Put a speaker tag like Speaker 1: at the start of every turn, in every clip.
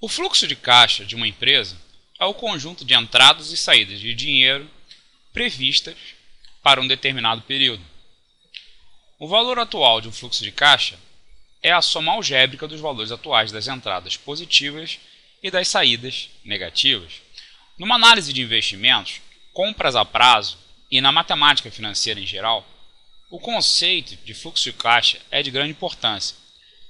Speaker 1: O fluxo de caixa de uma empresa é o conjunto de entradas e saídas de dinheiro previstas para um determinado período. O valor atual de um fluxo de caixa é a soma algébrica dos valores atuais das entradas positivas e das saídas negativas. Numa análise de investimentos, compras a prazo e na matemática financeira em geral, o conceito de fluxo de caixa é de grande importância,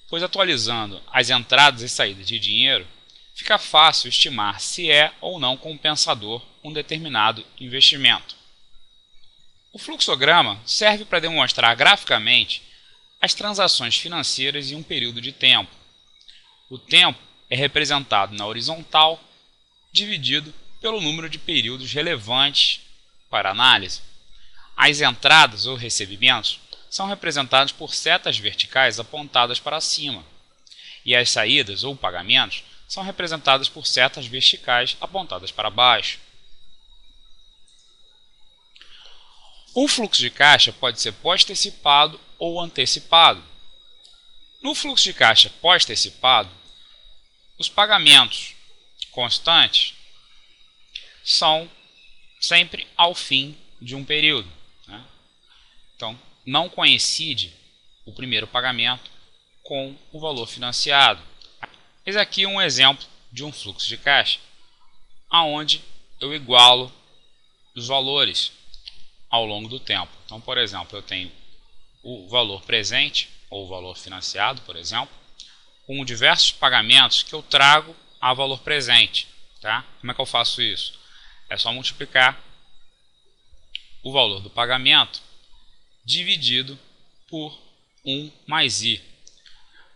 Speaker 1: pois atualizando as entradas e saídas de dinheiro, fica fácil estimar se é ou não compensador um determinado investimento. O fluxograma serve para demonstrar graficamente as transações financeiras em um período de tempo. O tempo é representado na horizontal, dividido pelo número de períodos relevantes para análise. As entradas ou recebimentos são representados por setas verticais apontadas para cima, e as saídas ou pagamentos são representadas por setas verticais apontadas para baixo. Um fluxo de caixa pode ser pós-antecipado ou antecipado. No fluxo de caixa pós-antecipado, os pagamentos constantes são sempre ao fim de um período, né? Então, não coincide o primeiro pagamento com o valor financiado. Eis aqui um exemplo de um fluxo de caixa, onde eu igualo os valores ao longo do tempo. Então, por exemplo, eu tenho o valor presente, ou o valor financiado, por exemplo, com diversos pagamentos que eu trago a valor presente. Tá? Como é que eu faço isso? É só multiplicar o valor do pagamento dividido por 1 mais i.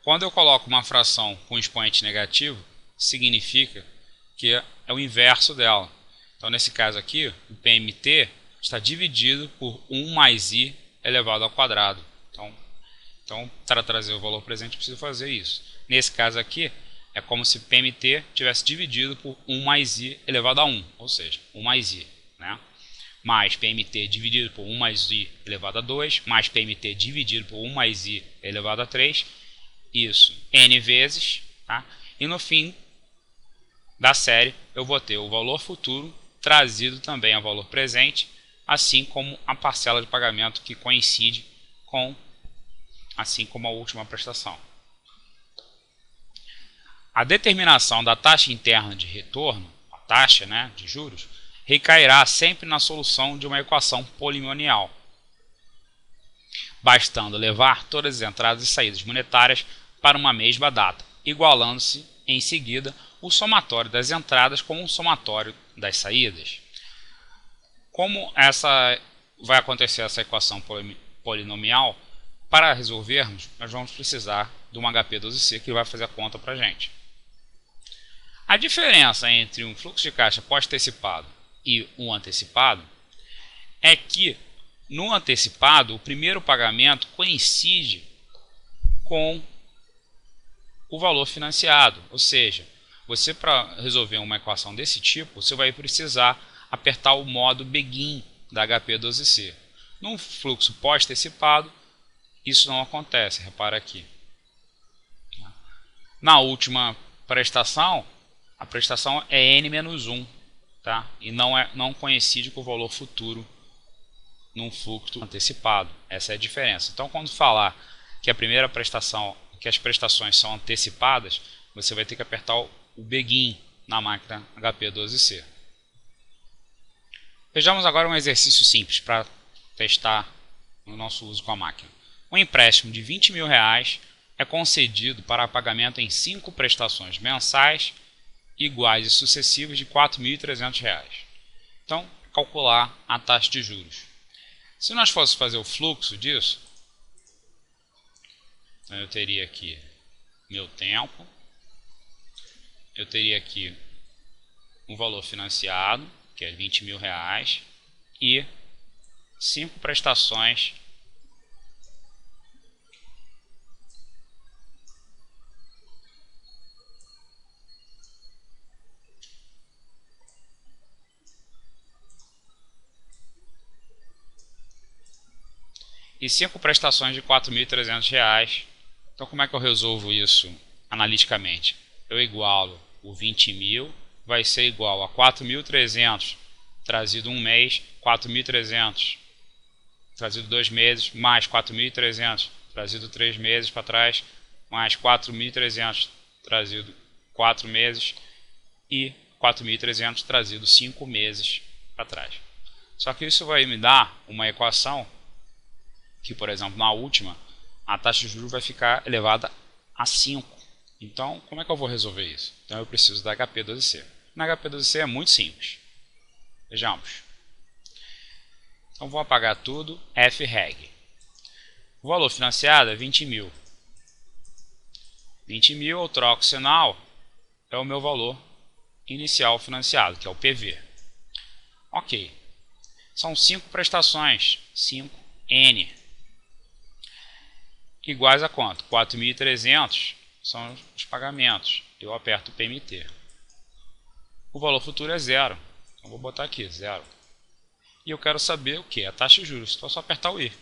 Speaker 1: Quando eu coloco uma fração com expoente negativo, significa que é o inverso dela. Então, nesse caso aqui, o PMT está dividido por 1 mais i elevado ao quadrado. Então, para trazer o valor presente, eu preciso fazer isso. Nesse caso aqui, é como se PMT tivesse dividido por 1 mais i elevado a 1, ou seja, 1 mais i, né? Mais PMT dividido por 1 mais i elevado a 2, mais PMT dividido por 1 mais i elevado a 3, isso n vezes, tá? E no fim da série eu vou ter o valor futuro trazido também ao valor presente, assim como a parcela de pagamento que coincide com, assim como a última prestação. A determinação da taxa interna de retorno, a taxa, né, de juros, recairá sempre na solução de uma equação polinomial, bastando levar todas as entradas e saídas monetárias para uma mesma data, igualando-se em seguida o somatório das entradas com o somatório das saídas. Como vai acontecer essa equação polinomial, para resolvermos, nós vamos precisar de um HP12C que vai fazer a conta para a gente. A diferença entre um fluxo de caixa pós-antecipado e um antecipado é que no antecipado o primeiro pagamento coincide com o valor financiado, ou seja, você, para resolver uma equação desse tipo, você vai precisar apertar o modo begin da HP12C. Num fluxo pós-antecipado, isso não acontece, repara aqui. Na última prestação, a prestação é n-1, tá? E não coincide com o valor futuro num fluxo antecipado. Essa é a diferença. Então, quando falar que a primeira prestação, que as prestações são antecipadas, você vai ter que apertar o begin na máquina HP12C. Vejamos agora um exercício simples para testar o nosso uso com a máquina. Um empréstimo de R$20.000 é concedido para pagamento em 5 prestações mensais iguais e sucessivas de R$4.300. Então, calcular a taxa de juros. Se nós fôssemos fazer o fluxo disso, eu teria aqui meu tempo, eu teria aqui um valor financiado, que é R$20.000, e 5 prestações e 5 prestações de R$4.300. Então, como é que eu resolvo isso analiticamente? Eu igualo o 20.000 vai ser igual a 4.300 trazido um mês, 4.300 trazido 2 meses, mais 4.300 trazido 3 meses para trás, mais 4.300 trazido 4 meses e 4.300 trazido 5 meses para trás. Só que isso vai me dar uma equação que, por exemplo, na última, a taxa de juros vai ficar elevada a 5. Então, como é que eu vou resolver isso? Então, eu preciso da HP12C. Na HP12C é muito simples. Vejamos. Então, vou apagar tudo, FREG. O valor financiado é 20.000. 20.000 eu troco o sinal, é o meu valor inicial financiado, que é o PV. Ok. São 5 prestações, 5N. Iguais a quanto? 4.300 são os pagamentos. Eu aperto o PMT. O valor futuro é 0. Então, vou botar aqui, 0. E eu quero saber o que? A taxa de juros. Então, é só apertar o I.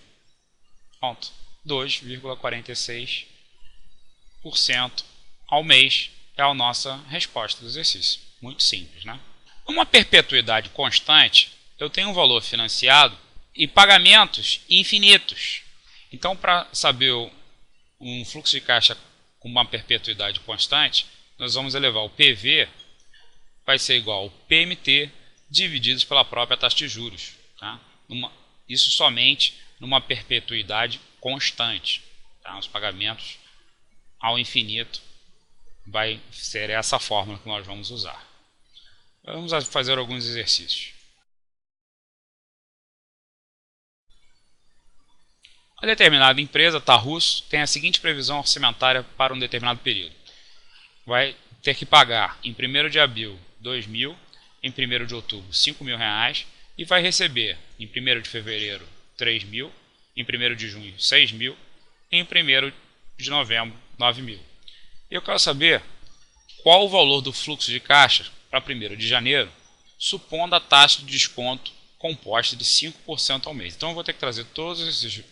Speaker 1: Pronto. 2,46% ao mês é a nossa resposta do exercício. Muito simples, né? Uma perpetuidade constante, eu tenho um valor financiado e pagamentos infinitos. Então, para saber um fluxo de caixa com uma perpetuidade constante, nós vamos elevar o PV, vai ser igual ao PMT divididos pela própria taxa de juros. Tá? Isso somente numa perpetuidade constante. Tá? Os pagamentos ao infinito vai ser essa fórmula que nós vamos usar. Vamos fazer alguns exercícios. Uma determinada empresa, Tarrus, tem a seguinte previsão orçamentária para um determinado período. Vai ter que pagar em 1º de abril 2.000, em 1º de outubro 5.000 reais e vai receber em 1º de fevereiro 3.000, em 1º de junho 6.000 e em 1º de novembro 9.000. Eu quero saber qual o valor do fluxo de caixa para 1º de janeiro, supondo a taxa de desconto composta de 5% ao mês. Então eu vou ter que trazer todos esses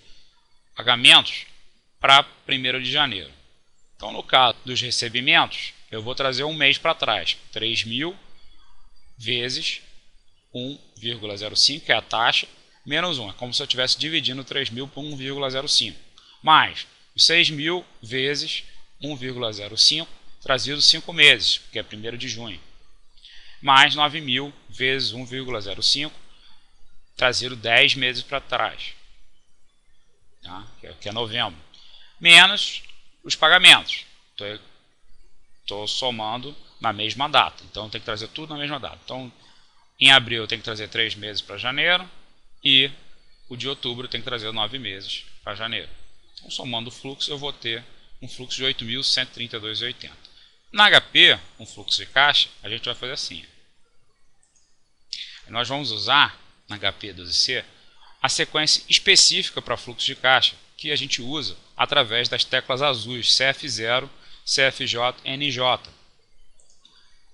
Speaker 1: pagamentos para 1º de janeiro. Então, no caso dos recebimentos, eu vou trazer um mês para trás. 3.000 vezes 1,05, que é a taxa, menos 1. É como se eu estivesse dividindo 3.000 por 1,05. Mais os 6.000 vezes 1,05, trazido 5 meses, que é 1º de junho. Mais 9.000 vezes 1,05, trazido 10 meses para trás. Tá? Que é novembro, menos os pagamentos. Estou somando na mesma data, então tem que trazer tudo na mesma data. Então, em abril eu tenho que trazer 3 meses para janeiro e o de outubro eu tenho que trazer 9 meses para janeiro. Então, somando o fluxo, eu vou ter um fluxo de 8.132,80. Na HP, um fluxo de caixa, a gente vai fazer assim. Nós vamos usar, na HP12C, a sequência específica para fluxo de caixa, que a gente usa através das teclas azuis CF0, CFJ, NJ,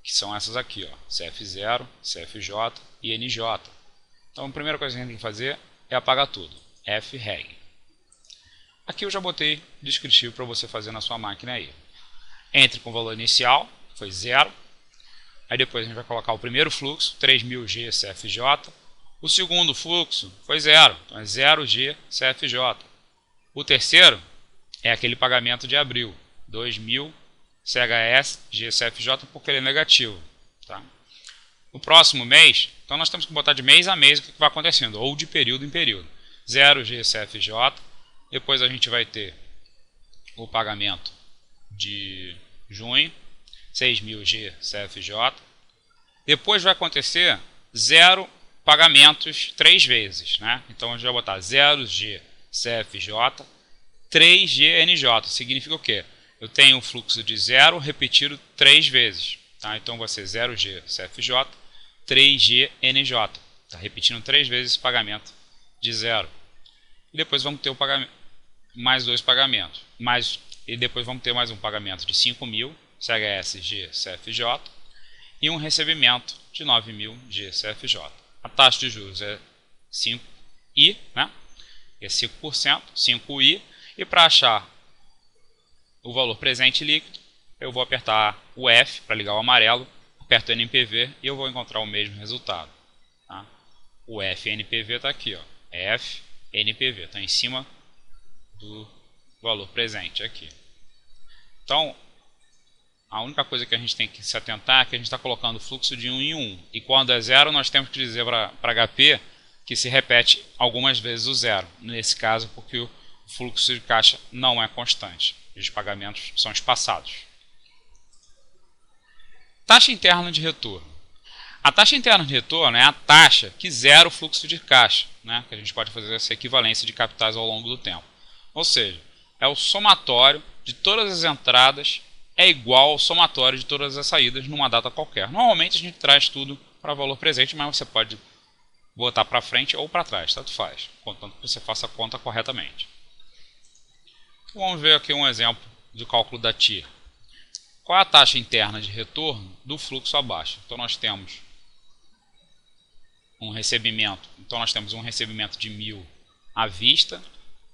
Speaker 1: que são essas aqui, ó, CF0, CFJ e NJ. Então a primeira coisa que a gente tem que fazer é apagar tudo, FREG. Aqui eu já botei descritivo para você fazer na sua máquina aí. Entre com o valor inicial, foi 0, aí depois a gente vai colocar o primeiro fluxo, 3.000G CFJ, o segundo fluxo foi 0, então é 0G CFJ. O terceiro é aquele pagamento de abril, 2.000 CHS GCFJ, porque ele é negativo. Tá? No próximo mês, então nós temos que botar de mês a mês o que vai acontecendo, ou de período em período. 0G CFJ, depois a gente vai ter o pagamento de junho, 6.000G CFJ. Depois vai acontecer 0 pagamentos 3 vezes, né? Então a gente vai botar 0G CFJ, 3G NJ. Significa o quê? Eu tenho um fluxo de 0 repetido 3 vezes. Tá? Então vai ser 0G CFJ, 3G NJ. Tá repetindo 3 vezes esse pagamento de 0. E depois vamos ter o pagamento, mais 2 pagamentos. E depois vamos ter mais um pagamento de 5.000 CHS GCFJ e um recebimento de 9.000 GCFJ. A taxa de juros é 5I, né? É 5%, 5I. E para achar o valor presente líquido, eu vou apertar o F para ligar o amarelo, aperto o NPV e eu vou encontrar o mesmo resultado. Tá? O FNPV está aqui, ó. FNPV, está em cima do valor presente aqui. Então, a única coisa que a gente tem que se atentar é que a gente está colocando o fluxo de 1 em 1. E quando é 0, nós temos que dizer para HP que se repete algumas vezes o 0. Nesse caso, porque o fluxo de caixa não é constante. Os pagamentos são espaçados. Taxa interna de retorno. A taxa interna de retorno é a taxa que zera o fluxo de caixa, né? Que a gente pode fazer essa equivalência de capitais ao longo do tempo. Ou seja, é o somatório de todas as entradas é igual ao somatório de todas as saídas numa data qualquer. Normalmente a gente traz tudo para valor presente, mas você pode botar para frente ou para trás, tanto faz, contanto que você faça a conta corretamente. Vamos ver aqui um exemplo de cálculo da TIR. Qual é a taxa interna de retorno do fluxo abaixo? Então nós temos um recebimento. Então nós temos um recebimento de 1.000 à vista,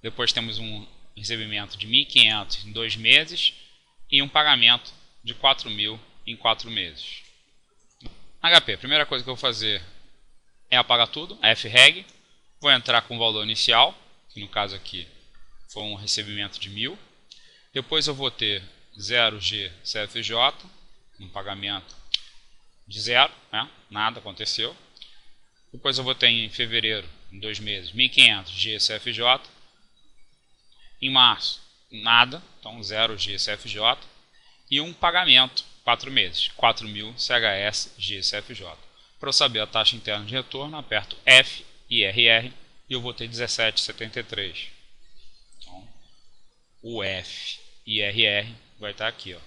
Speaker 1: depois temos um recebimento de 1.500 em 2 meses e um pagamento de 4.000 em 4 meses. HP, a primeira coisa que eu vou fazer é apagar tudo, FREG, vou entrar com o valor inicial, que no caso aqui foi um recebimento de 1.000, depois eu vou ter 0G CFJ, um pagamento de 0, né? Nada aconteceu. Depois eu vou ter em fevereiro, em 2 meses, 1.500 GCFJ. Em março, nada, então 0 GCFJ. E um pagamento, 4 meses, 4.000 CHS GCFJ. Para eu saber a taxa interna de retorno, aperto F e RR e eu vou ter 17,73. Então, o F e RR vai estar aqui, ó.